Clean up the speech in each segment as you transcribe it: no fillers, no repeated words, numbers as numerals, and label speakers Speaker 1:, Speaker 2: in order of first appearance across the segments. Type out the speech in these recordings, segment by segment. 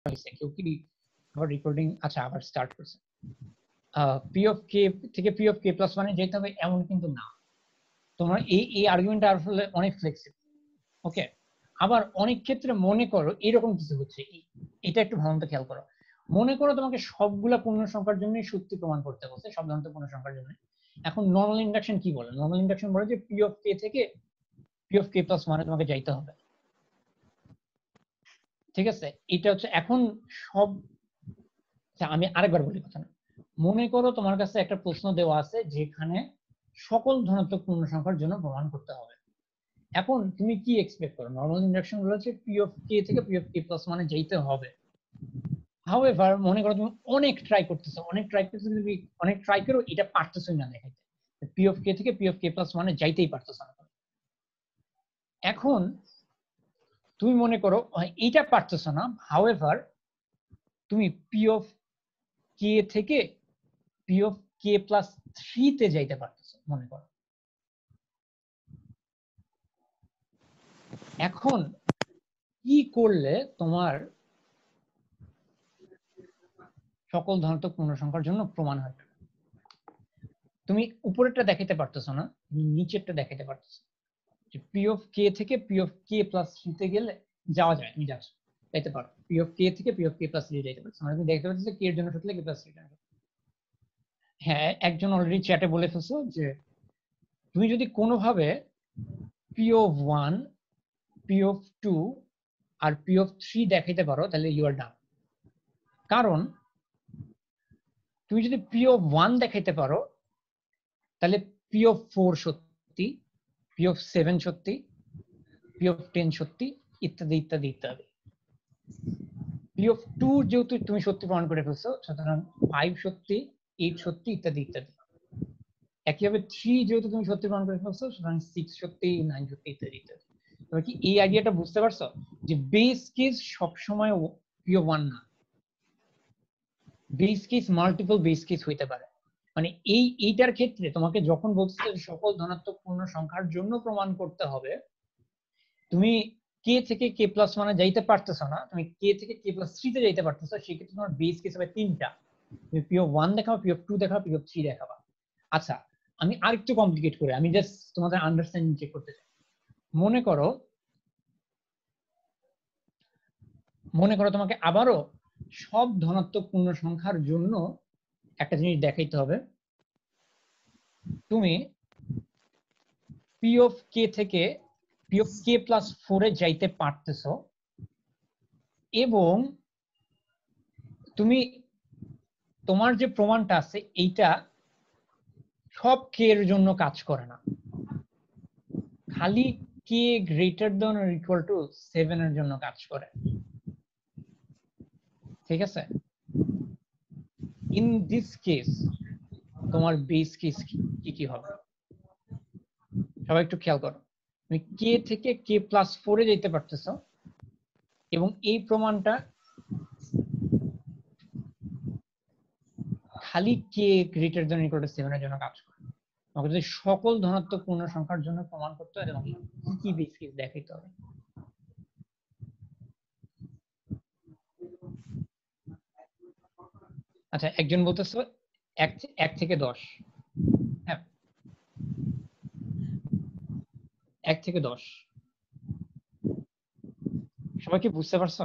Speaker 1: হয়েছে কেউ কি আবার রেকর্ডিং আচ্ছা আবার স্টার্ট করছে পি অফ কে থেকে পি অফ কে প্লাস মানে যেতে হবে এমন কিন্তু না তোমার এই আর্গুমেন্টটা আসলে অনেক ফ্লেক্সিবল ওকে আবার অনেক ক্ষেত্রে মনে করো এরকম কিছু হচ্ছে এটা একটু ভালো মতো খেয়াল করো মনে করো তোমাকে সবগুলা পূর্ণ সংখ্যার জন্য সত্যি প্রমাণ করতে বলছে সব ধরনের পূর্ণ সংখ্যার জন্য এখন নর্মাল ইন্ডাকশন কি বলে নর্মাল ইন্ডাকশন বলে যে পি অফ কে থেকে পি অফ কে প্লাস মানে তোমাকে যাইতে হবে ঠিক আছে এটা হচ্ছে এখন সব আমি আরেকবার বলি কথা না মনে করো তোমার কাছে একটা প্রশ্ন দেওয়া আছে যেখানে সকল ধনাত্মক পূর্ণ সংখ্যার জন্য প্রমাণ করতে হবে এখন তুমি কি এক্সপেক্ট করো নরমাল ইন্ডাকশন গুলো হচ্ছে পি অফ কে থেকে পি অফ কে প্লাস মানে যেতে হবে হাউএভার মনে করো তুমি অনেক ট্রাই করতেছো তুমি অনেক ট্রাই করো এটা পারতেছোই না দেখাইতে পি অফ কে থেকে পি অফ কে প্লাস মানে যাইতেই পারতেছো না এখন তুমি মনে করো এইটা পারতেছো না হাউএভার তুমি পি অফ কে থেকে পি অফ কে প্লাস 3 তে যাইতে পারতেছো মনে করো এখন কি করলে তোমার সকল ধনাত্মক পূর্ণ সংখ্যার জন্য প্রমাণ হবে তুমি উপরেরটা দেখাতে পারতেছো না তুমি নিচেরটা দেখাতে পারতেছো যে পি অফ কে থেকে পি অফ কে প্লাস 3 তে গেলে যাওয়া যায় তুমি যাচ্ছ যাইতে পারো পি অফ কে থেকে পি অফ কে প্লাস 3 যাইতে পারছো মানে তুমি দেখতে পাচ্ছ কে এর জন্য সত্যি কে প্লাস 3 হ্যাঁ একজন অলরেডি চ্যাটে বলে ফেলছো যে তুমি যদি কোনোভাবে পি অফ 1 পি অফ 2 আর পি অফ 3 দেখাইতে পারো তাহলে ইউ আর ডান কারণ তুমি যদি পি অফ 1 দেখাইতে পারো তাহলে পি অফ 4 সত্যি পি অফ 7 সত্যি পি অফ 10 সত্যি ইত্যাদি ইত্যাদি ইত্যাদি পি অফ 2 যেহেতু তুমি সত্যি প্রমাণ করে ফেলছো সুতরাং 5 সত্যি 8 সত্যি ইত্যাদি ইত্যাদি একইভাবে 3 যেহেতু তুমি সত্যি প্রমাণ করে ফেলছো সুতরাং 6 সত্যি 9 সত্যি ইত্যাদি ইত্যাদি তবে কি এই আইডিয়াটা বুঝতে পারছো যে বেস কেস সবসময় পি অফ 1 না base case multiple base case হইতে পারে মানে এইটার ক্ষেত্রে তোমাকে যখন বলছে সকল ধনাত্মক পূর্ণ সংখ্যার জন্য প্রমাণ করতে হবে তুমি কে থেকে কে প্লাস মানে যাইতে পারতেছো না তুমি কে থেকে কে প্লাস 3 তে যাইতে পারতেছো সেক্ষেত্রে তোমার বেস কেস হবে তিনটা তুমি পি অফ 1 দেখাও পি অফ 2 দেখাও পি অফ 3 দেখাবা আচ্ছা আমি আরেকটু কমপ্লিকেট করে আমি জাস্ট তোমাদের আন্ডারস্ট্যান্ডিং চেক করতে চাই মনে করো তোমাকে আবারও সব ধনাত্মক পূর্ণ সংখ্যার জন্য একটা জিনিস দেখাইতে হবে তুমি পি অফ কে থেকে পি অফ কে প্লাস 4 এ যাইতে পারতেছো এবং তুমি তোমার যে প্রমাণটা আছে এইটা সব কে এর জন্য কাজ করে না খালি k greater than or equal to 7 এর জন্য কাজ করে ঠিক আছে ইন দিস কেস তোমার বেস কেস কি কি হবে সবাই একটু খেয়াল করো তুমি কে থেকে কে প্লাস 4 এ যেতে পারতেছো এবং এই প্রমাণটা খালি k greater than equal to 7 এর জন্য কাজ করে তোমাকে যদি সকল ধনাত্মক পূর্ণ সংখ্যার জন্য প্রমাণ করতে হয় তোমাকে কি কি বেস কেস দেখাইতে হবে আচ্ছা একজন বলতেছো 1 থেকে 10 হ্যাঁ 1 থেকে 10 সবাই কি বুঝতে পারছো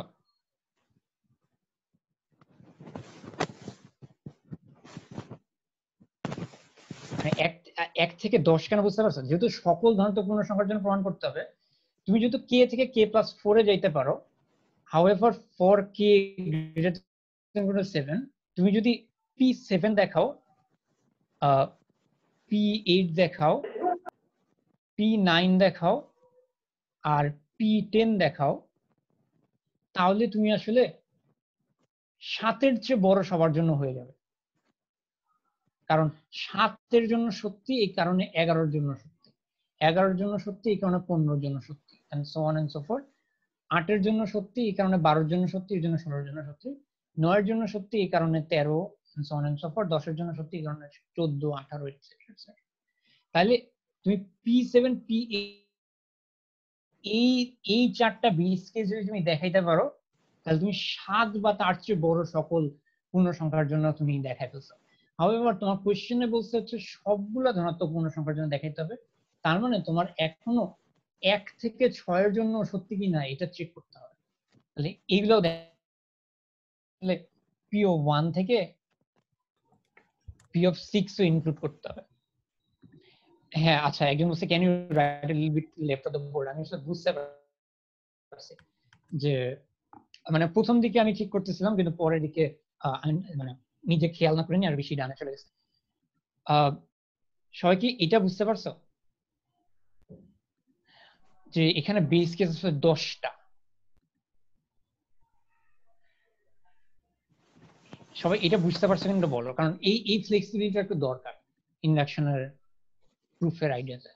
Speaker 1: মানে 1 থেকে 10 কেন বুঝতে পারছো যেহেতু সকল ধনাত্মক পূর্ণ সংখ্যার জন্য প্রমাণ করতে হবে তুমি যেহেতু কে থেকে কে প্লাস 4 এ যাইতে পারো however for k greater than 7 তুমি যদি p7 দেখাও p8 দেখাও p9 দেখাও আর p10 দেখাও তাহলে তুমি আসলে 7 এর চেয়ে বড় সবার জন্য হয়ে যাবে কারণ 7 এর জন্য সত্যি এই কারণে 11 এর জন্য সত্যি 11 এর জন্য সত্যি এই কারণে 15 এর জন্য সত্যি and so on and so forth 8 এর জন্য সত্যি এই কারণে 12 এর জন্য সত্যি এই জন্য 16 এর জন্য সত্যি 9 এর জন্য সত্যি এই কারণে 13 and so on and so forth 10 এর জন্য সত্যি এই কারণে 14 18 etc তাহলে তুমি p7 p8 এই চারটা বেস কেস যদি তুমি দেখাইতে পারো তাহলে তুমি 7 বা তার চেয়ে বড় সকল পূর্ণ সংখ্যার জন্য তুমি দেখাই ফেলছো। হাউএভার তোমার কোশ্চেনে বলছে হচ্ছে সবগুলা ধনাত্মক পূর্ণ সংখ্যার জন্য দেখাইতে হবে, তার মানে তোমার এখনো 1 থেকে 6 এর জন্য সত্যি কি না এটা চেক করতে হবে। তাহলে এইগুলো তাহলে P(1) থেকে P(6) ও ইনক্লুড করতে হবে। হ্যাঁ আচ্ছা, একজন বলছে can you write a little bit left of the board. আমি আসলে বুঝতে পারছি যে মানে প্রথম দিকে আমি ঠিক করতেছিলাম, কিন্তু পরের দিকে মানে নিজে খেয়াল না করে নি আর বেশি ডানে চলে গেছে। সবাই কি এটা বুঝতে পারছো যে এখানে বেস কেস আছে 10টা? সবাই এটা বুঝতে পারছো কিন্তু বলো, কারণ এই ফ্লেক্সিবিলিটি একটু দরকার ইন্ডাকশনের প্রুফের আইডিয়াতে।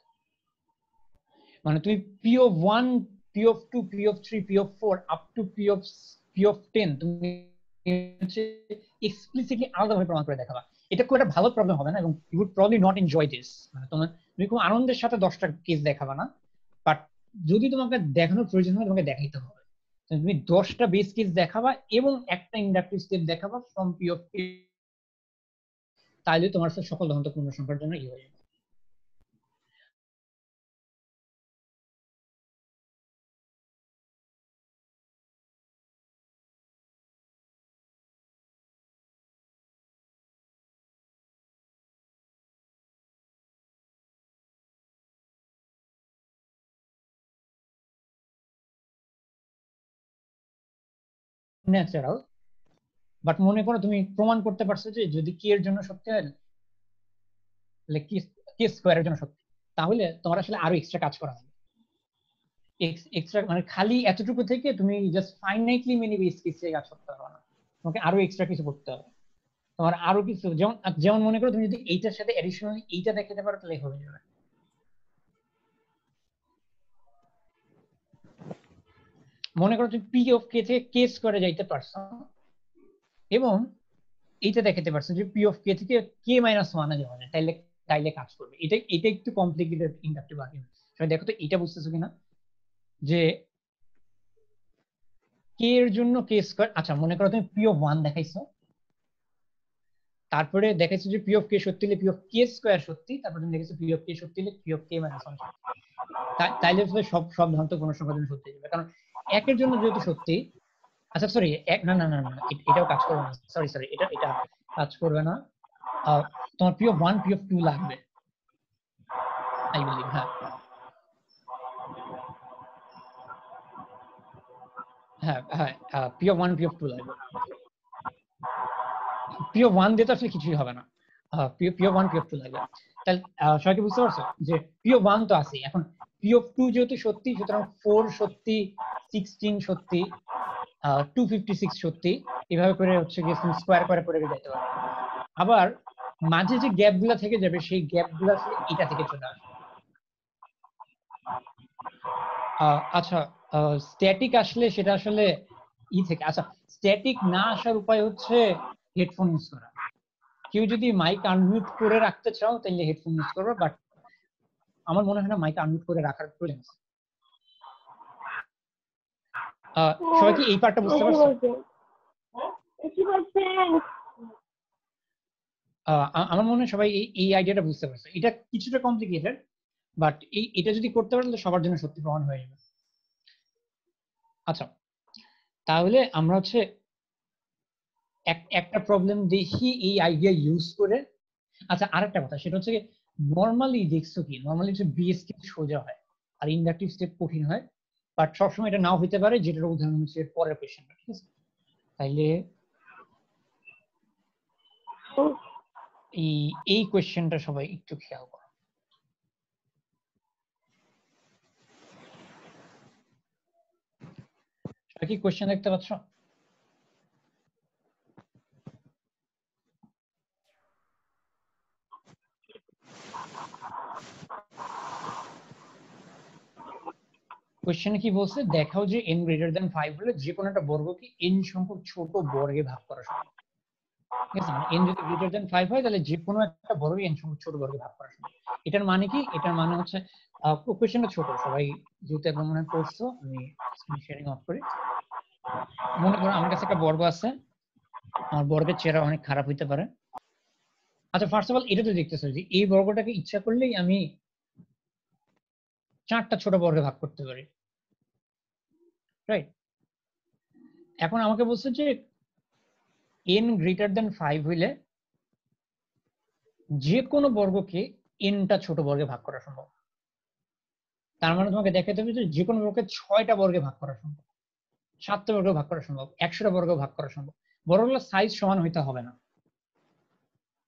Speaker 1: মানে তুমি P(1), P(2), P(3), P(4) up to P(10) তুমি এক্সপ্লিসিটলি আলাদাভাবে প্রমাণ করে দেখাবা। এটা খুব একটা ভালো প্রবলেম হবে না, এবং you would probably not enjoy this. মানে তুমি খুব আনন্দের সাথে 10টা কেস দেখাবা না, বাট যদি তোমাকে দেখানোর প্রয়োজন হয় তোমাকে দেখাইতে হবে। তুমি 10টা বেস কেস দেখাবা এবং একটা ইন্ডাকটিভ স্টেপ দেখাবা ফ্রম P(k), তাইলে তোমার সকল ধনাত্মক পূর্ণ সংখ্যার জন্য হয়ে যাবে। ন্যাচারাল, বাট মনে করো তুমি প্রমাণ করতে পারছো যে যদি কে এর জন্য সত্যি হয় তাহলে কে স্কোয়ারের জন্য সত্যি, তাহলে তোমার আসলে আরো এক্সট্রা কাজ করা হবে। এক্সট্রা মানে খালি এতটুকু থেকে তুমি জাস্ট ফাইনাইটলি মেনি বেস কেসে কাজ করতে পারবে না, তোমাকে আরো এক্সট্রা কিছু করতে হবে। তোমার আরো কিছু যেমন যেমন মনে করো তুমি যদি এইটার সাথে অ্যাডিশনালি এইটা দেখাতে পারো তাহলে হয়ে যাবে। মনে করো তুমি P(k) থেকে কে স্কোয়ারে যাইতে পারছো এবং এইটা দেখাতে পারছো যে P(k) থেকে K-1 যাওয়া যায়, তাইলে তাইলে কাজ করবে। এটা একটু কমপ্লিকেটেড ইন্ডাকটিভ আর্গুমেন্ট। সবাই দেখো তো এটা বুঝতেছো কিনা যে কে এর জন্য কে স্কোয়ার। আচ্ছা মনে করো তুমি P(1) দেখাইছো, তারপরে দেখাইছো যে P(k) সত্যি হলে P(k) স্কোয়ার সত্যি, তারপরে তুমি দেখেছো P(k) সত্যি হলে P(k-1) তাইলে সব ধনাত্মক পূর্ণ সংখ্যার জন্য সত্যি যাবে, কারণ একের জন্য যেহেতু সত্যি। আচ্ছা সরি, না না না না, এটাও কাজ করবে না। সরি এটা কাজ করবে না। তোমার P(1), P(2) লাগবে আই বিলিভ। হ্যাঁ হ্যাঁ হ্যাঁ, P(1), P(2) লাগবে। P(1) দিয়ে তো আসলে কিছুই হবে না, P(1), P(2) লাগবে। তাহলে সবাইকে বুঝতে পারছো যে P(1) তো আছে, এখন P(2) যেহেতু সত্যি, সুতরাং 4 সত্যি, 16 সত্যি, 256 সত্যি, এভাবে করে হচ্ছে গিয়ে তুমি স্কোয়ার করে যেতে পারো। আবার মাঝে যে গ্যাপ গুলা থেকে যাবে সেই গ্যাপ গুলা আসলে এটা থেকে চলে আসবে। আচ্ছা স্ট্যাটিক আসলে সেটা আসলে থেকে। আচ্ছা স্ট্যাটিক না আসার উপায় হচ্ছে হেডফোন ইউজ করা। কেউ যদি মাইক আনমিউট করে রাখতে চাও তাহলে হেডফোন ইউজ করবে, বাট আমার মনে হয় না মাইক আনমিউট করে রাখার প্রয়োজন আছে। সবাই কি এই পার্টটা বুঝতে পারছো? আমার মনে হয় সবাই এই আইডিয়াটা বুঝতে পারছে। এটা কিছুটা কমপ্লিকেটেড, বাট এটা যদি করতে পারলে সবার জন্য সত্যি প্রমাণ হয়ে যাবে। আচ্ছা তাহলে আমরা হচ্ছে একটা প্রবলেম দেখি এই আইডিয়া ইউজ করে। আচ্ছা আরেকটা কথা, সেটা হচ্ছে নর্মালি দেখছো কি, নর্মালি হচ্ছে বিএস কিন্তু সোজা হয় আর ইন্ডাকটিভ স্টেপ কঠিন হয়, বাট সবসময় এটা নাও হইতে পারে, যেটার উদাহরণ হচ্ছে পরের কোয়েশ্চেনটা। ঠিক আছে, তাইলে এই কোয়েশ্চেনটা সবাই একটু খেয়াল করো। সবাই কি কোয়েশ্চেন দেখতে পাচ্ছ? কোয়েশ্চেনে কি বলছে, দেখাও যে n গ্রেটার দ্যান 5 হলে যে কোনো একটা বর্গকে n সংখ্যক ছোট বর্গে ভাগ করা সম্ভব। ঠিক আছে, n যদি গ্রেটার দ্যান 5 হয় তাহলে যে কোনো একটা বর্গকে n সংখ্যক ছোট বর্গে ভাগ করা সম্ভব। এটার মানে কি? এটার মানে হচ্ছে কোয়েশ্চেনটা ছোট, সবাই যেহেতু একবার মনে পড়ছো, আমি স্ক্রিন শেয়ারিং অফ করি। মনে করো আমার কাছে একটা বর্গ আছে, আমার বর্গের চেহারা অনেক খারাপ হইতে পারে। আচ্ছা ফার্স্ট অফ অল এটা তো দেখতেছো যে এই বর্গটাকে ইচ্ছা করলেই আমি 4টা ছোট বর্গে ভাগ করতে পারি, রাইট? এখন আমাকে বলছে যে n গ্রেটার দেন 5 হইলে যে কোনো বর্গকে nটা ছোট বর্গে ভাগ করা সম্ভব। তার মানে তোমাকে দেখাতে হবে যে কোনো বর্গকে 6টা বর্গে ভাগ করা সম্ভব, 7টা বর্গে ভাগ করা সম্ভব, 100টা বর্গে ভাগ করা সম্ভব। বর্গগুলোর সাইজ সমান হইতে হবে না।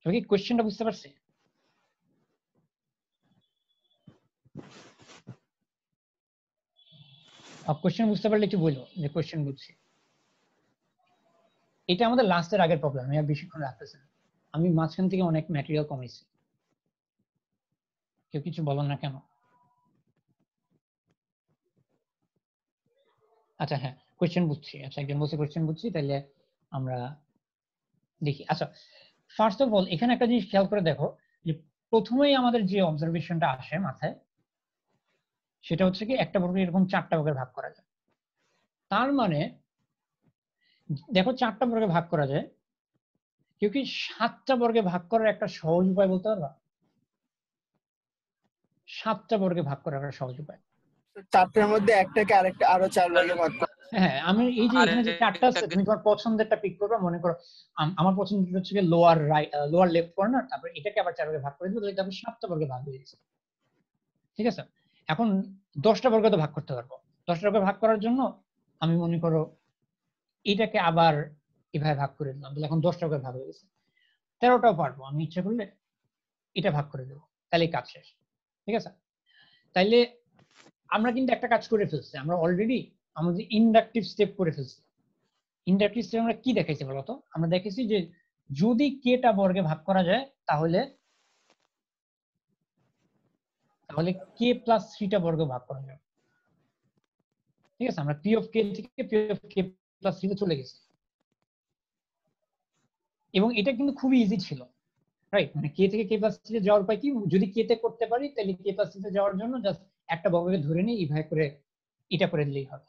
Speaker 1: তুমি কি কোশ্চেনটা বুঝতে পারছি? কোশ্চেন বুঝতে পারলে একটু বলো যে কোশ্চেন বুঝছি। এটা আমাদের লাস্টের আগের প্রবলেম, আমি আর বেশিক্ষণ রাখতেছি না। আমি মাঝখান থেকে অনেক ম্যাটেরিয়াল কমাইছি। কেউ কিছু বলেন না কেন? আচ্ছা হ্যাঁ, কোশ্চেন বুঝছি। আচ্ছা একজন বলছে কোশ্চেন বুঝছি, তাহলে আমরা দেখি। আচ্ছা ফার্স্ট অফ অল এখানে একটা জিনিস খেয়াল করে দেখো যে প্রথমেই আমাদের যে অবজারভেশনটা আসে মাথায়, সেটা হচ্ছে কি একটা বর্গ এরকম 4টা ভাগে ভাগ করা যায়। তার মানে দেখো 4টা বর্গে ভাগ করা যায়, কেউ কি 7টা বর্গে ভাগ করার একটা সহজ উপায় বলতে পারবা? 7টা বর্গে ভাগ করার একটা সহজ উপায়।
Speaker 2: 4টার মধ্যে একটাকে আরেকটা আরো 4 ভাগে ভাগ করা।
Speaker 1: হ্যাঁ আমি এই যে এখানে যে 4টা আছে, তুমি তোমার পছন্দেরটা পিক করবা। মনে করো আমার পছন্দ হচ্ছে lower right, lower left corner, তারপর এটাকে আবার 4 ভাগে ভাগ করে দিবো, তাহলে 7টা বর্গে ভাগ হয়ে গেছে। ঠিক আছে, এখন 10টা বর্গে তো ভাগ করতে পারবো। 10টা বর্গে ভাগ করার জন্য আমি মনে করো এটাকে আবার এভাবে ভাগ করে দিলাম, তাহলে এখন 10টা বর্গে ভাগ হয়ে গেছে। 13টাও পারবো, আমি ইচ্ছা করলে এটা ভাগ করে দেবো, তাহলে কাজ শেষ। ঠিক আছে, তাইলে আমরা কিন্তু একটা কাজ করে ফেলছি, আমরা অলরেডি আমাদের ইন্ডাকটিভ স্টেপ করে ফেলছি। ইন্ডাকটিভ স্টেপ আমরা কি দেখাইছি বলতো? আমরা দেখেছি যে যদি কেটা বর্গে ভাগ করা যায় তাহলে কে প্লাস 3টা বর্গে ভাগ করা যাবে। ঠিক আছে, আমরা পি অফ কে থেকে পি অফ কে প্লাস 3 তে চলে গেছি, এবং এটা কিন্তু খুবই ইজি ছিল, রাইট? মানে কে থেকে কে প্লাস 3 তে যাওয়ার উপায় কি? যদি কে তে করতে পারি তাহলে কে প্লাস 3 তে যাওয়ার জন্য জাস্ট একটা বর্গকে ধরে নিই, এইভাবে করে এটা করে দিলেই হবে।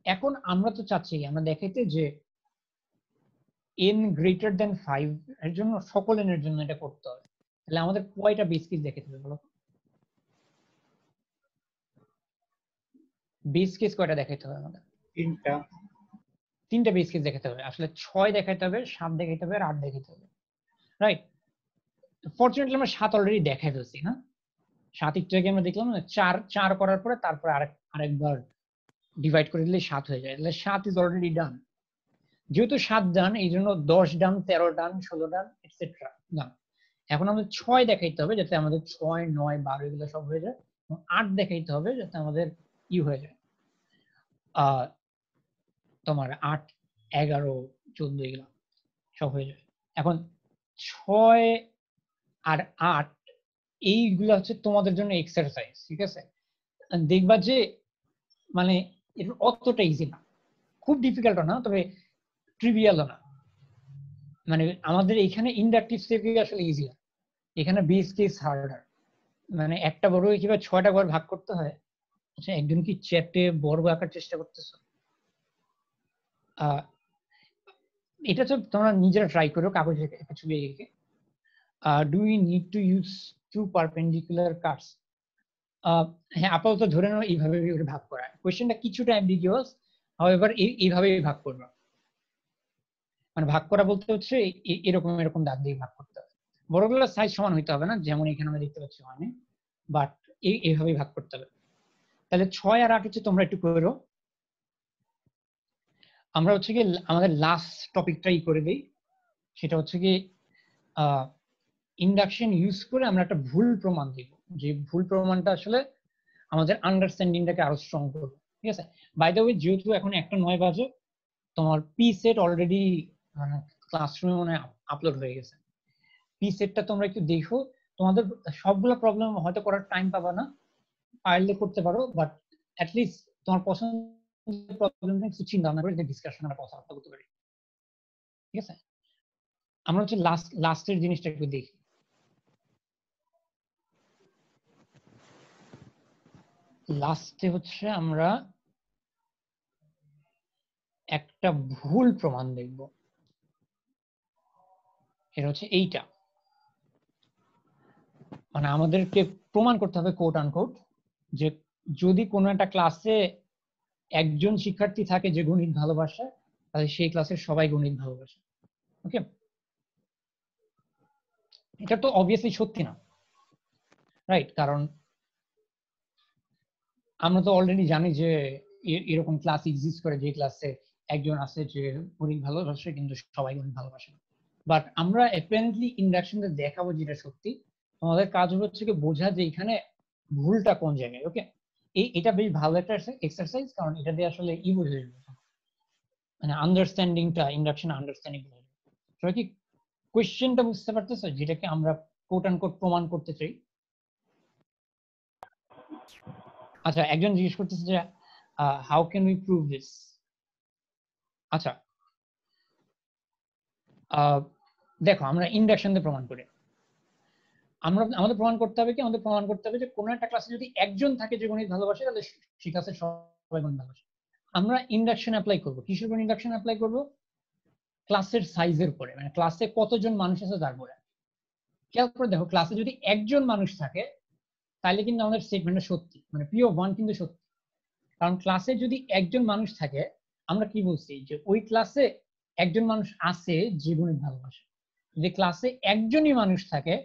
Speaker 1: এখন আমরা তো চাচ্ছি আমরা দেখাইতে যে n গ্রেটার দেন 5 এর জন্য, সকল n এর জন্য এটা করতে হবে। তাহলে আমাদের কয়টা বেস কেস দেখাতে হবে বলো? বেস কেস কয়টা দেখাইতে হবে আমাদের? 3টা বেস কেস দেখাতে হবে। আসলে 6 দেখাইতে হবে, 7 দেখাইতে হবে আর 8 দেখাইতে হবে, রাইট? ফরচুনেটলি আমরা 7 অলরেডি দেখাই ফেলছি না? 7 একটু আগে আমরা দেখলাম না, 4 করার পরে তারপর আরেকবার ডিভাইড করে দিলে 7 হয়ে যায়, তাহলে 7 ইজ অলরেডি ডান। যেহেতু 7 ডান, এই জন্য 10 ডান, 13 ডান, 16 ডান এটসেট্রা ডান। এখন আমাদের 6 দেখাইতে হবে যাতে আমাদের 6, 9, 12 এগুলো সব হয়ে যায়, এবং 8 দেখাইতে হবে যাতে আমাদের হয়ে যায় তোমার 8, 11, 14 এগুলো সব হয়ে যায়। এখন 6 আর 8 এইগুলো হচ্ছে তোমাদের জন্য এক্সারসাইজ। ঠিক আছে, দেখবা যে মানে এটা অতটা ইজি না, খুব ডিফিকাল্ট না, তবে ট্রিভিয়ালও না। মানে আমাদের এখানে ইন্ডাকটিভ স্টেপই আসলে ইজি, এখানে বেস কেস হার্ডার। মানে একটা বর্গ কিভাবে 6টা ঘর ভাগ করতে হয়। আচ্ছা একজন কি চ্যাটে বর্গ আঁকার চেষ্টা করতেছো? এটা তো তোমরা নিজেরা ট্রাই করো, কাগজে একটা ছবি এঁকে। Do we need to use 2 perpendicular Katz? হ্যাঁ আপাতত ধরে নাও এইভাবে ভাগ করা। কোয়েশ্চেনটা কিছুটা অ্যাম্বিগুয়াস, হাউএভার এইভাবেই ভাগ করবা। মানে ভাগ করা বলতে হচ্ছে এরকম এরকম দাগ দিয়ে ভাগ করতে হবে। বড়গুলোর সাইজ সমান হইতে হবে না, যেমন এখানে আমরা দেখতে পাচ্ছি মানে, বাট এইভাবেই ভাগ করতে হবে। তাহলে 6 আর 8 হচ্ছে তোমরা একটু করো। আমরা হচ্ছে কি আমাদের লাস্ট টপিকটাই করে দিই, সেটা হচ্ছে কি ইন্ডাকশন ইউজ করে আমরা একটা ভুল প্রমাণ দিব, যে ভুল প্রমাণটা আসলে আমাদের আন্ডারস্ট্যান্ডিংটাকে আরো স্ট্রং করবে। ঠিক আছে, বাই দ্য ওয়ে যেহেতু এখন 1:09 বাজে, তোমার পি সেট অলরেডি মানে ক্লাসরুমে মনে আপলোড হয়ে গেছে। পি সেটটা তোমরা একটু দেখো। তোমাদের সবগুলো প্রবলেম হয়তো করার টাইম পাবা না, পারলে করতে পারো, বাট অ্যাটলিস্ট তোমার পছন্দের প্রবলেমটা কিছু চিন্তা ভাবনা করে ডিসকাশন আমরা কথাবার্তা করতে পারি। ঠিক আছে, আমরা হচ্ছে লাস্টের জিনিসটা একটু দেখি। লাস্টে হচ্ছে আমরা একটা ভুল প্রমাণ দেখব, এটা হচ্ছে এইটা। মানে আমাদেরকে প্রমাণ করতে হবে কোট আনকোট যে যদি কোনো একটা ক্লাসে একজন শিক্ষার্থী থাকে যে গণিত ভালোবাসে, তাহলে সেই ক্লাসের সবাই গণিত ভালোবাসে। ওকে, এটা তো অবভিয়াসলি সত্যি না, রাইট? কারণ আমরা তো অলরেডি জানি যে এরকম ক্লাস এক্সিস্ট করে যে ক্লাসে একজন আছে যে গণিত ভালোবাসে কিন্তু সবাই গণিত ভালোবাসে না। বাট আমরা অ্যাপারেন্টলি ইন্ডাকশনে দেখাবো যেটা সত্যি। আমাদের কাজ হচ্ছে কি বোঝা যে এখানে ভুলটা কোন জায়গায়। ওকে, এটা বেশ ভালো একটা এক্সারসাইজ, কারণ এটা দিয়ে আসলে বোঝা যাবে, মানে আন্ডারস্ট্যান্ডিংটা, ইন্ডাকশন আন্ডারস্ট্যান্ডিং বোঝা যাবে। সবাই কি কোয়েশ্চেনটা বুঝতে পারতেছো, যেটাকে আমরা কোট আনকোট প্রমাণ করতে চাই? আচ্ছা, একজন জিজ্ঞেস করতেছে যে how can we prove this. আচ্ছা, দেখো আমরা ইন্ডাকশন দিয়ে প্রমাণ করি। আমাদের প্রমাণ করতে হবে কি, আমাদের প্রমাণ করতে হবে যে কোনো একটা ক্লাসে যদি একজন থাকে যে গণিত ভালোবাসে, তাহলে সেই ক্লাসের সবাই গণিত ভালোবাসে। আমরা ইন্ডাকশন অ্যাপ্লাই করব, কিসের উপর ইন্ডাকশন অ্যাপ্লাই করব? ক্লাসের সাইজের উপরে, মানে ক্লাসে কতজন মানুষ আছে তার উপরে। খেয়াল করে দেখো, ক্লাসে যদি একজন মানুষ থাকে তাহলে কিন্তু আমাদের স্টেটমেন্টটা সত্যি, মানে পি অফ ওয়ান কিন্তু সত্যি। কারণ ক্লাসে যদি একজন মানুষ থাকে, আমরা কি বলছি যে ওই ক্লাসে একজন মানুষ আছে যে গণিত ভালোবাসে। যদি ক্লাসে একজনই মানুষ থাকে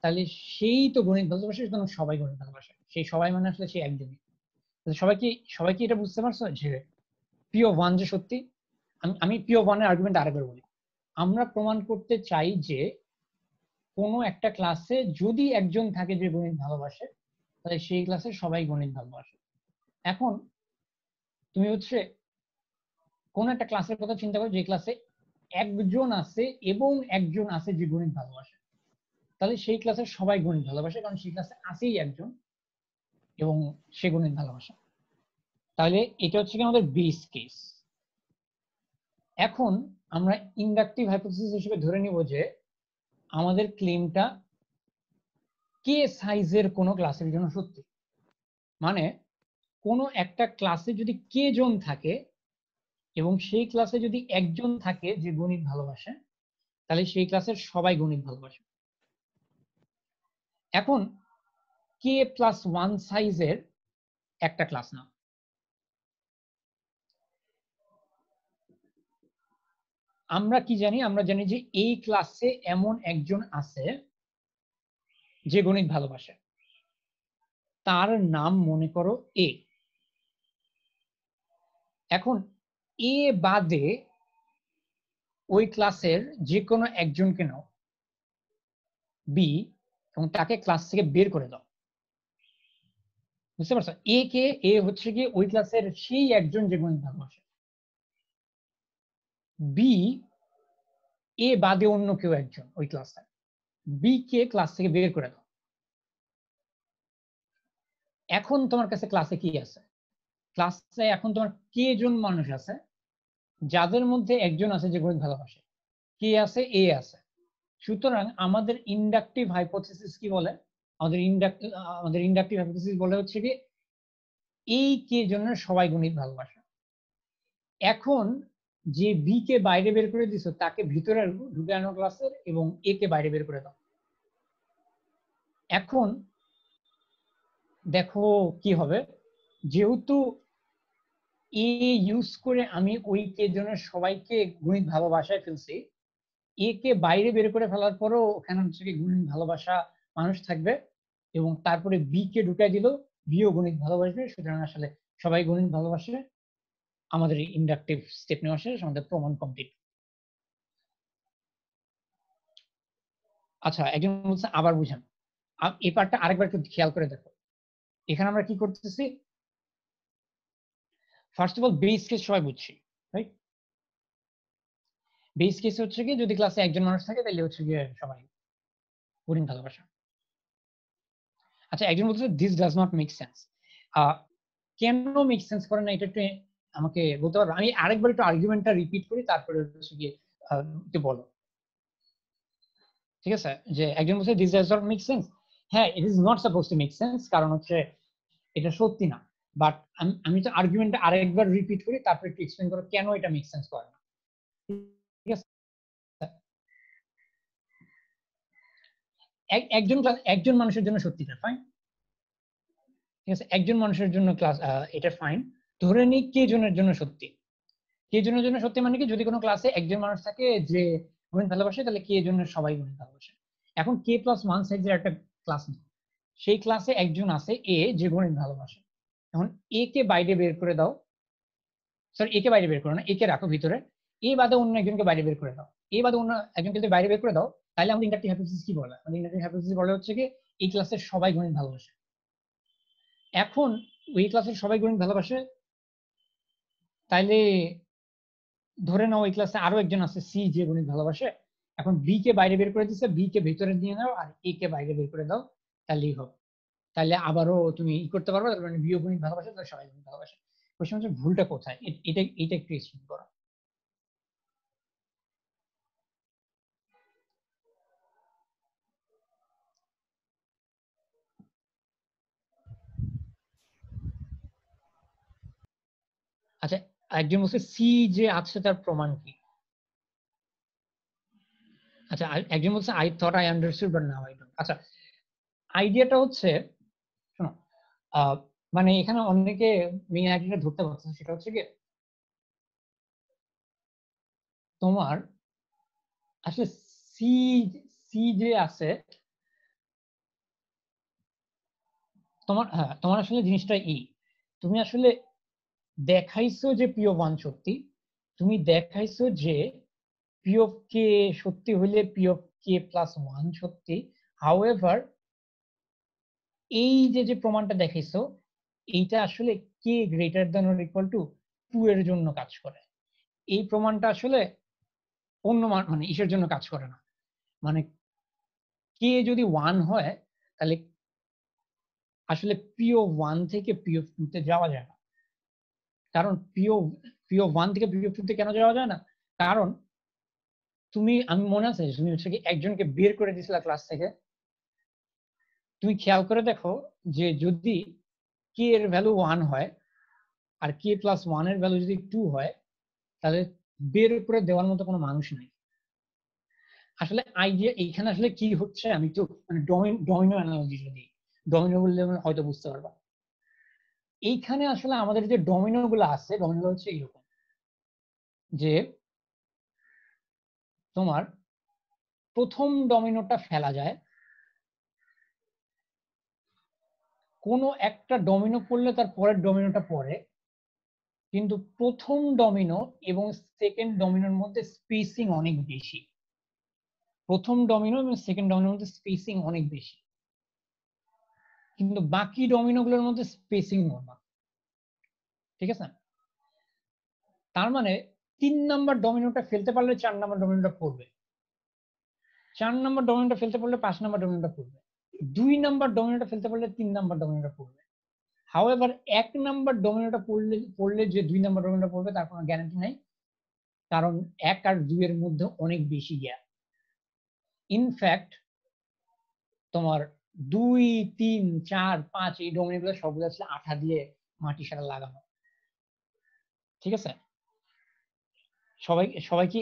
Speaker 1: তাহলে সেই তো গণিত ভালোবাসে, সুতরাং সবাই গণিত ভালোবাসে। সেই সবাই মানে আসলে সেই একজনই। সবাই কি এটা বুঝতে পারছো যে পি অফ ওয়ান যে সত্যি? আমি পি অফ ওয়ানের আর্গুমেন্ট আরেকবার বলি। আমরা প্রমাণ করতে চাই যে কোনো একটা ক্লাসে যদি একজন থাকে যে গণিত ভালোবাসে, তাহলে সেই ক্লাসে সবাই গণিত ভালোবাসে। এখন তুমি হচ্ছে কোন একটা ক্লাসের কথা চিন্তা করো যে ক্লাসে একজন আছে এবং একজন আছে যে গণিত ভালোবাসে, তাহলে সেই ক্লাসের সবাই গণিত ভালোবাসে, কারণ সেই ক্লাসে আছেই একজন এবং সে গণিত ভালোবাসে। তাহলে এটা হচ্ছে কি আমাদের বেস কেস। এখন আমরা ইন্ডাকটিভ হাইপোথিসিস হিসেবে ধরে নিব যে আমাদের ক্লেমটা কে সাইজের কোনো ক্লাসের জন্য সত্যি। মানে কোনো একটা ক্লাসে যদি কে জন থাকে এবং সেই ক্লাসে যদি একজন থাকে যে গণিত ভালোবাসে, তাহলে সেই ক্লাসের সবাই গণিত ভালোবাসে। এখন কে প্লাস ওয়ান সাইজের একটা ক্লাস না। আমরা কি জানি? আমরা জানি যে এই ক্লাসে এমন একজন আছে যে গণিত ভালোবাসে, তার নাম মনে করো এ। এখন এ বাদে ওই ক্লাসের যে কোনো একজনকে নাও বি এবং তাকে ক্লাস থেকে বের করে দাও। বুঝতে পারছো? এ হচ্ছে কি ওই ক্লাসের সেই একজন যে গণিত ভালোবাসে। বি এ বাদে অন্য কেউ একজন ওই ক্লাসে, বি কে ক্লাস থেকে বের করে দাও। এখন তোমার কাছে ক্লাসে কি আছে? ক্লাসে এখন তোমার কে জন মানুষ আছে, যাদের মধ্যে একজন আছে যে গণিত ভালোবাসে। কে আছে? এ আছে। সুতরাং আমাদের ইন্ডাকটিভ হাইপোথিসিস কি বলে? আমাদের ইন্ডাকটিভ হাইপোথিসিস বলে হচ্ছে কি এই কে জনের সবাই গণিত ভালোবাসে। এখন যে বি কে বাইরে বের করে দিছো তাকে ভিতরে ঢুকে আনো ক্লাসের এবং এ কে বাইরে বের করে দাও। এখন দেখো কি হবে। যেহেতু এ ইউজ করে আমি ওই কে জনের সবাইকে গণিত ভালোবাসায় ফেলছি, এ কে বাইরে বের করে ফেলার পরও ওখানে হচ্ছে কি গণিত ভালোবাসা মানুষ থাকবে এবং তারপরে বি কে ঢুকাই দিল, বিও গণিত ভালোবাসবে। সুতরাং আসলে সবাই গণিত ভালোবাসে। আমাদের ইন্ডাকটিভ স্টেপ নেওয়া শেষ, আমাদের প্রমাণ কমপ্লিট। আচ্ছা, একজন বলছে আবার বুঝান। এই পার্টটা আরেকবার একটু খেয়াল করে দেখো। এখানে আমরা কি করতেছি? First of all base case সবাই বুঝছি, রাইট? বেস কেস হচ্ছে কি যদি ক্লাসে একজন মানুষ থাকে তাহলে হচ্ছে গিয়ে সবাই গণিত ভালোবাসা। আচ্ছা, একজন বলছে this does not make sense. Can make sense করে না এটা একটু আমাকে বলতে পারবো? আমি আরেকবার একটু আর্গুমেন্টটা রিপিট করি, তারপরে হচ্ছে গিয়ে একটু বলো, ঠিক আছে? যে একজন বলছে this does not make sense. হ্যাঁ, it is not suppose to make sense, কারণ হচ্ছে এটা সত্যি না। বাট আমি তো আর্গুমেন্টটা আরেকবার রিপিট করি, তারপর একটু এক্সপ্লেন করো কেন এটা মেক সেন্স করে না। ঠিক আছে, একজন মানুষের জন্য সত্যিটা ফাইন, ঠিক আছে, একজন মানুষের জন্য ক্লাস এটা ফাইন। ধরে নিই কে জনের জন্য সত্যি। কে জনের জন্য সত্যি মানে কি, যদি কোনো ক্লাসে একজন মানুষ থাকে যে গণিত ভালোবাসে, তাহলে কে জনের সবাই গণিত ভালোবাসে। এখন কে প্লাস ওয়ান সাইজের একটা ক্লাস নেই, সেই ক্লাসে একজন আছে এ যে গণিত ভালোবাসে। এখন এ কে বাইরে বের করে দাও, সরি এ কে বাইরে বের করো না, এ কে রাখো ভিতরে, এ বাদে অন্য একজনকে বাইরে বের করে দাও, এ বাদে অন্য একজনকে যদি বাইরে বের করে দাও, তাহলে আমাদের ইন্ডাকটিভ হাইপোথিসিস কি বলে? আমাদের ইন্ডাকটিভ হাইপোথিসিস বলে হচ্ছে কি এই ক্লাসের সবাই গণিত ভালোবাসে। এখন ওই ক্লাসের সবাই গণিত ভালোবাসে, তাইলে ধরে নাও ওই ক্লাসে আরো একজন আছে সি যে গণিত ভালোবাসে। এখন বি কে বাইরে বের করে দিচ্ছে, বি কে ভিতরে নিয়ে নাও আর এ কে বাইরে বের করে দাও, তাহলেই হবে। তাহলে আবারও তুমি ই করতে পারবে, তার মানে বিও গণিত ভালোবাসে, তাহলে সবাই গণিত ভালোবাসে। প্রশ্ন হচ্ছে ভুলটা কোথায়, এটা এটা একটু এক্সপ্লেন করো। আচ্ছা, একজন বলছে সি যে আছে তার প্রমাণ কি? আচ্ছা, একজন বলছে I thought I understood but now I don't. আচ্ছা, আইডিয়াটা হচ্ছে, শোনো, মানে এখানে অনেকে মেইন আইডিয়াটা ধরতে পারছে না, সেটা হচ্ছে কি তোমার আসলে সি সি যে আছে তোমার, হ্যাঁ তোমার আসলে জিনিসটা তুমি আসলে দেখাইছো যে পি অফ ওয়ান সত্যি, তুমি দেখাইছো যে পি অফ কে সত্যি হইলে P of k plus one সত্যি। হাউএভার এই যে যে প্রমাণটা দেখাইছো, এইটা আসলে k greater than or equal to 2 এর জন্য কাজ করে। এই প্রমাণটা আসলে অন্য মানে ইসের জন্য কাজ করে না। মানে কে যদি 1 হয়, তাহলে আসলে পি অফ ওয়ান থেকে পি অফ টু তে যাওয়া যায় না। কারণ পি অফ ওয়ান থেকে পি অফ টু তে কেন যাওয়া যায় না? কারণ আমি মনে আছে তুমি হচ্ছে কি একজনকে বের করে দিয়েছিলা ক্লাস থেকে। তুমি খেয়াল করে দেখো যে যদি কে এর ভ্যালু 1 হয় আর কে প্লাস ওয়ান এর ভ্যালু যদি 2 হয়, তাহলে বের করে দেওয়ার মতো কোনো মানুষ নেই। আসলে আইডিয়া এইখানে আসলে কি হচ্ছে, আমি একটু মানে ডমিনো অ্যানালজি যদি ডমিনো বললে হয়তো বুঝতে পারবা। এইখানে আসলে আমাদের যে ডমিনো গুলো আছে, ডমিনো হচ্ছে এরকম যে তোমার প্রথম ডমিনোটা ফেলা যায়, কোনো একটা ডমিনো পড়লে তার পরের ডমিনোটা পড়ে, কিন্তু প্রথম ডমিনো এবং সেকেন্ড ডমিনোর মধ্যে স্পেসিং অনেক বেশি। প্রথম ডমিনো এবং সেকেন্ড ডমিনোর মধ্যে স্পেসিং অনেক বেশি, কিন্তু বাকি ডমিনো গুলোর মধ্যে স্পেসিং নরমাল। ঠিক আছে, তার মানে 3 নাম্বার ডমিনোটা ফেলতে পারলে 4 নাম্বার ডমিনোটা পড়বে, 4 নাম্বার ডমিনোটা ফেলতে পারলে 5 নাম্বার ডমিনোটা পড়বে, 2 নাম্বার ডমিনোটা ফেলতে পারলে 3 নাম্বার ডমিনোটা পড়বে। হাউএভার 1 নাম্বার ডমিনোটা পড়লে যে 2 নাম্বার ডমিনোটা পড়বে তার কোনো গ্যারান্টি নাই, কারণ 1 আর 2 এর মধ্যে অনেক বেশি গ্যাপ। ইনফ্যাক্ট তোমার 2, 3, 4, 5 এই ডমিনো গুলো সবগুলো আসলে আঠা দিয়ে মাটি সারা লাগানো। ঠিক আছে, সবাই কি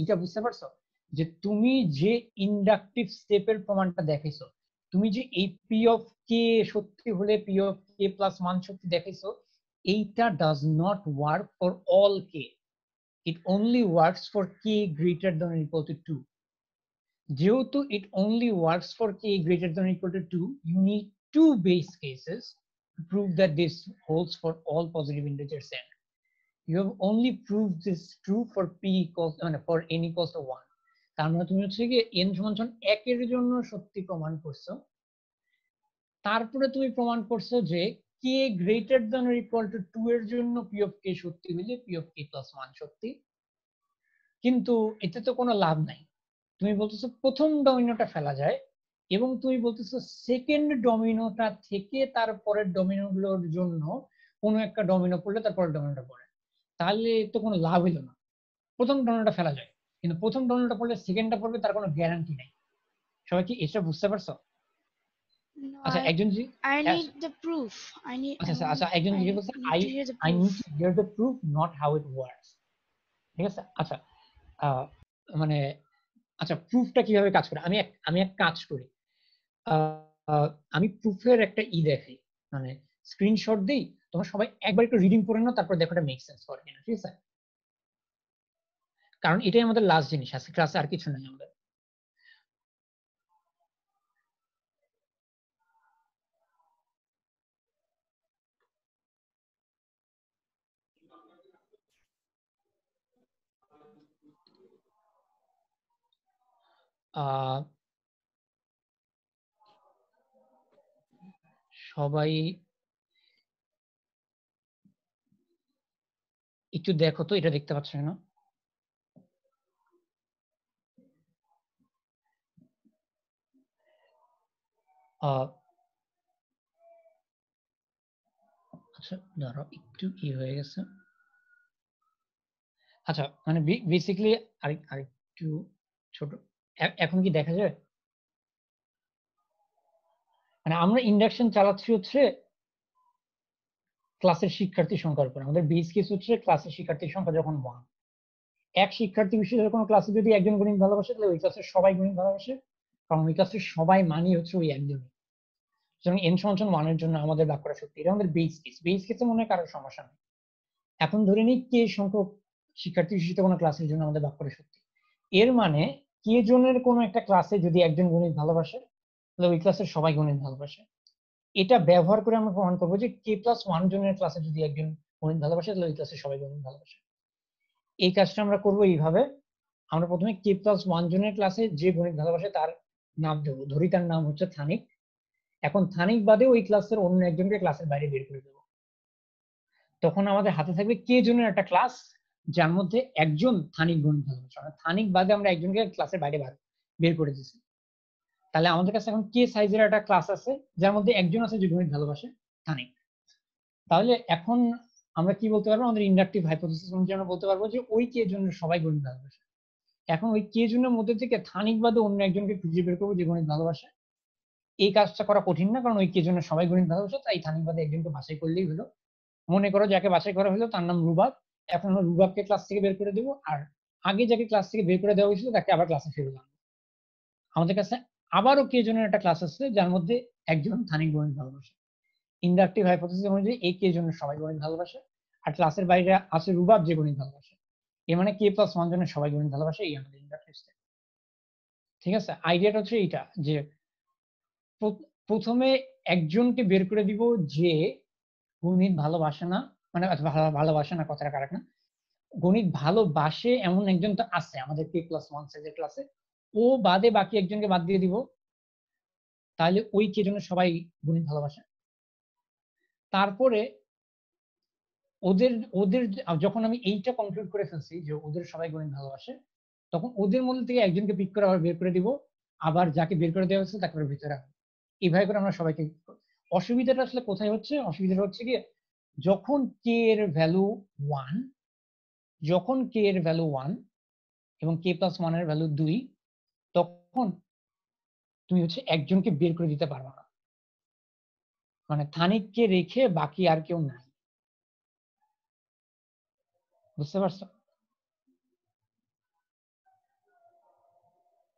Speaker 1: এইটা বুঝতে পারছো যে তুমি যে ইন্ডাকটিভ স্টেপের প্রমাণটা দেখাইছো, তুমি যে এই পি অফ কে সত্যি হলে P of k plus one সত্যি দেখাইছো, এইটা does not work for all K, it only works for K greater than or equal to 2। যেহেতু it only works for k greater than or equal to 2, you need two base cases to prove that this holds for all positive integers n. You have only proved this true for p equals for n equals to 1. তার মানে তুমি হচ্ছে কি n সমান সমান 1 এর জন্য সত্যি প্রমাণ করছো, তারপরে তুমি প্রমাণ করছো যে k greater than or equal to 2 এর জন্য p of k সত্যি হইলে p of k plus 1 সত্যি। কিন্তু এতে তো কোনো লাভ নাই। তুমি বলতেছো প্রথম ডমিনোটা ফেলা যায় এবং তুমি বলতেছো সেকেন্ড ডমিনোটা থেকে তারপরের ডমিনো গুলোর জন্য কোনো একটা ডমিনো পড়লে তারপরের ডমিনোটা পড়ে, তাহলে তো কোনো লাভ হইলো না। প্রথম ডমিনোটা ফেলা যায়, কিন্তু প্রথম ডমিনোটা পড়লে সেকেন্ডটা পড়বে তার কোনো গ্যারান্টি নাই। সবাই কি এটা বুঝতে পারছো?
Speaker 3: No,
Speaker 1: আচ্ছা একজন
Speaker 3: I need the proof. I need.
Speaker 1: আচ্ছা একজন
Speaker 3: I
Speaker 1: জিজ্ঞেস করছে
Speaker 3: need to hear the
Speaker 1: I
Speaker 3: proof.
Speaker 1: need to hear the proof not how it works, ঠিক আছে? আচ্ছা মানে আচ্ছা প্রুফটা কিভাবে কাজ করে, আমি এক কাজ করি, আমি প্রুফের একটা দেখাই, মানে স্ক্রিনশট দেই, তোমরা সবাই একবার একটু রিডিং করে নাও, তারপর দেখো এটা মেক সেন্স করে কিনা, ঠিক আছে? কারণ এটাই আমাদের লাস্ট জিনিস, আজকে ক্লাসে আর কিছু নাই আমাদের। সবাই একটু দেখো তো, এটা দেখতে পাচ্ছ না? আচ্ছা ধরো একটু হয়ে গেছে। আচ্ছা মানে বেসিক্যালি আরেকটু ছোট, এখন কি দেখা যায়? মানে আমরা ইন্ডাকশন চালাচ্ছি হচ্ছে ক্লাসের শিক্ষার্থীর সংখ্যার উপর, আমাদের বেস কেস হচ্ছে ক্লাসের শিক্ষার্থীর সংখ্যা যখন 1, এক শিক্ষার্থী বিশেষ কোনো ক্লাসে যদি একজন গণিত ভালোবাসে তাহলে ওই ক্লাসের সবাই গণিত ভালোবাসে, কারণ ওই ক্লাসের সবাই মানি হচ্ছে ওই একজন। সুতরাং n সমান 1 এর জন্য আমাদের ভাগ করা সত্যি, এটা আমাদের বেস কেসে মনে হয় কারোর সমস্যা নেই। এখন ধরে নিই কে সংখ্যক শিক্ষার্থী বিশিষ্ট কোনো ক্লাসের জন্য আমাদের ভাগ করা সত্যি, এর মানে কে জনের কোনো একটা ক্লাসে যদি একজন গণিত ভালোবাসে তাহলে ওই ক্লাসের সবাই গণিত ভালোবাসে। এটা ব্যবহার করে আমরা প্রমাণ করবো যে k+1 জনের ক্লাসে যদি একজন গণিত ভালোবাসে তাহলে ওই ক্লাসের সবাই গণিত ভালোবাসে। এই কাজটা আমরা করবো এইভাবে, আমরা প্রথমে k+1 জনের ক্লাসে যে গণিত ভালোবাসে তার নাম দেবো, ধরি তার নাম হচ্ছে থানিক। এখন থানিক বাদে ওই ক্লাসের অন্য একজনকে ক্লাসের বাইরে বের করে দেবো। তখন আমাদের হাতে থাকবে কে জনের একটা ক্লাস যার মধ্যে একজন থানিক গণিত ভালোবাসে, থানিক বাদে আমরা একজনকে ক্লাসের বাইরে বের করে দিচ্ছি। তাহলে আমাদের কাছে এখন কে সাইজের একটা ক্লাস আছে যার মধ্যে একজন আছে যে গণিত ভালোবাসে, থানিক। তাহলে এখন আমরা কি বলতে পারবো, আমাদের ইন্ডাকটিভ হাইপোথিসিস অনুযায়ী আমরা বলতে পারবো যে ওই কে জনের সবাই গণিত ভালোবাসে। এখন ওই কে জনের মধ্যে থেকে থানিক বাদে অন্য একজনকে খুঁজে বের করবো যে গণিত ভালোবাসে। এই কাজটা করা কঠিন না, কারণ ওই কে জনের সবাই গণিত ভালোবাসে, তাই থানিক বাদে একজনকে বাছাই করলেই হলো। মনে করো যাকে বাছাই করা হলো তার নাম রুবাব, এখন আমরা রুবাবকে ক্লাস থেকে বের করে দেবো, আর আগে যাকে ক্লাস থেকে বের করে দেওয়া হয়েছিল তাকে আবার ক্লাসে ফেরত আনবো। আমাদের কাছে আবারও কে জনের একটা ক্লাস আছে যার মধ্যে একজন থানিক গণিত ভালোবাসে। ইন্ডাকটিভ হাইপোথিসিস অনুযায়ী এই কে জনের সবাই গণিত ভালোবাসে, আর ক্লাসের বাইরে আছে রুবাব যে গণিত ভালোবাসে, এর মানে k+1 জনের সবাই গণিত ভালোবাসে, এই আমাদের ইন্ডাকটিভ স্টেপ। ঠিক আছে, আইডিয়াটা হচ্ছে এইটা যে প্রথমে একজনকে বের করে দিব যে গণিত ভালোবাসে না, মানে ভালোবাসে না কথাটা কারেক্ট না, গণিত ভালোবাসে এমন একজন তো আছে আমাদের k+1 সাইজের ক্লাসে, ও বাদে বাকি একজনকে বাদ দিয়ে দিব, তাহলে ওই কে জন্য সবাই গণিত ভালোবাসে। তারপরে ওদের ওদের যখন আমি এইটা কনক্লুড করে ফেলছি যে ওদের সবাই গণিত ভালোবাসে, তখন ওদের মধ্যে থেকে একজনকে পিক করে আবার বের করে দিব, আবার যাকে বের করে দেওয়া হচ্ছে তাকে ভিতরে রাখবো। এইভাবে করে আমরা সবাইকে। অসুবিধাটা আসলে কোথায় হচ্ছে, অসুবিধাটা হচ্ছে কি যখন কে এর ভ্যালু 1, যখন কে এর ভ্যালু 1 এবং k+1 এর ভ্যালু 2, তখন তুমি হচ্ছে একজনকে বের করে দিতে পারবে না, মানে থানিককে রেখে বাকি আর কেউ নাই। বুঝতে পারছো?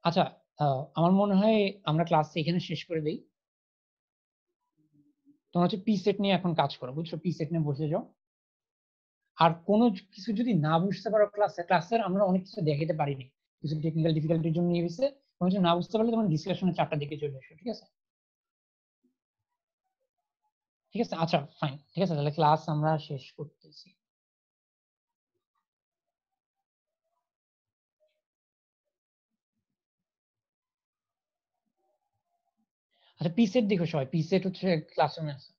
Speaker 1: আচ্ছা আমার মনে হয় আমরা ক্লাস এখানে শেষ করে দেই। তোমরা হচ্ছে পি সেট নিয়ে এখন কাজ করো, বুঝছো? পি সেট নিয়ে বসে যাও। আর কোনো কিছু যদি না বুঝতে পারো ক্লাসের আমরা অনেক কিছু দেখাতে পারিনি, কিছু টেকনিক্যাল ডিফিকাল্টির জন্য নিয়ে গেছে, কোনো কিছু না বুঝতে পারলে তোমার ডিসকাশনের 4টা দিকে চলে এসো, ঠিক আছে? ঠিক আছে, আচ্ছা ফাইন, ঠিক আছে, তাহলে ক্লাস আমরা শেষ করতেছি। আচ্ছা পি সেট দেখো সবাই, পি সেট হচ্ছে ক্লাসরুমে আছে।